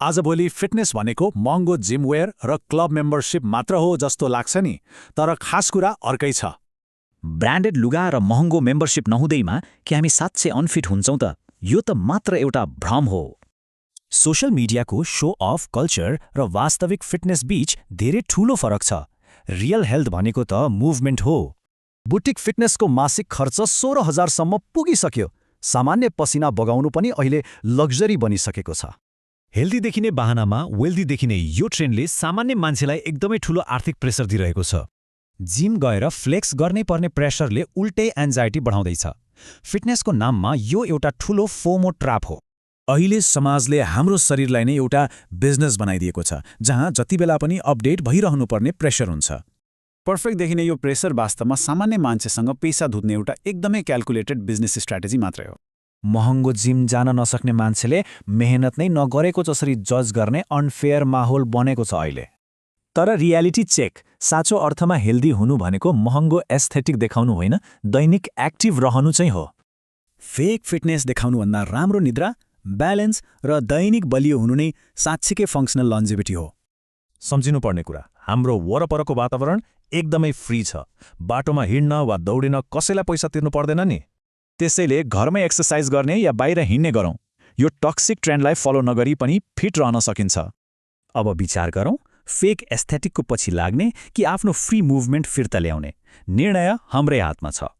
आजभोलि फिटनेस भनेको महँगो जिमवेयर र क्लब मेम्बरसिप मात्र हो जस्तो लाग्छ नि, तर खास कुरा अर्कै छ। ब्रान्डेड लुगा र महँगो मेम्बरसिप नहुँदैमा कि हामी साँच्चै अनफिट हुन्छौँ त? यो त मात्र एउटा भ्रम हो। सोशल मिडियाको शो अफ कल्चर र वास्तविक फिटनेस बीच धेरै ठूलो फरक छ। रियल हेल्थ भनेको त मुभमेन्ट हो। बुटिक फिटनेसको मासिक खर्च 16,000 सम्म पुगिसक्यो। सामान्य पसिना बगाउनु पनि अहिले लग्जरी बनिसकेको छ। हेल्दी देखिने बहानामा वेल्दी देखिने यो ट्रेन्डले सामान्य मान्छेलाई एकदमै ठूलो आर्थिक प्रेसर दिइरहेको छ। जिम गएर फ्लेक्स गर्नै पर्ने प्रेसरले उल्टै एन्जाइटी बढाउँदैछ। फिटनेसको नाममा यो एउटा ठूलो फोमो ट्र्याप हो। अहिले समाजले हाम्रो शरीरलाई नै एउटा बिजनेस बनाइदिएको छ, जहाँ जति बेला पनि अपडेट भइरहनुपर्ने प्रेसर हुन्छ। पर्फेक्ट देखिने यो प्रेसर वास्तवमा सामान्य मान्छेसँग पैसा धुत्ने एउटा एकदमै क्याल्कुलेटेड बिजनेस स्ट्र्याटेजी मात्रै हो। महँगो जिम जान नसक्ने मान्छेले मेहनत नै नगरेको जसरी जज गर्ने अनफेयर माहौल बनेको छ अहिले। तर रियालिटी चेक, साँचो अर्थमा हेल्दी हुनु भनेको महँगो एस्थेटिक देखाउनु होइन, दैनिक एक्टिभ रहनु चाहिँ हो। फेक फिटनेस देखाउनुभन्दा राम्रो निद्रा, ब्यालेन्स र दैनिक बलियो हुनु नै साँच्चीकै फङ्सनल लन्जेभिटी हो। सम्झिनुपर्ने कुरा, हाम्रो वरपरको वातावरण एकदमै फ्री छ। बाटोमा हिँड्न वा दौडिन कसैलाई पैसा तिर्नु पर्दैन नि। त्यसैले घरमै एक्सर्साइज गर्ने या बाहिर हिँड्ने गरौँ। यो टक्सिक ट्रेन्डलाई फलो नगरी पनि फिट रहन सकिन्छ। अब विचार गरौँ, फेक एस्थेटिकको पछि लाग्ने कि आफ्नो फ्री मुभमेन्ट फिर्ता ल्याउने? निर्णय हाम्रै हातमा छ।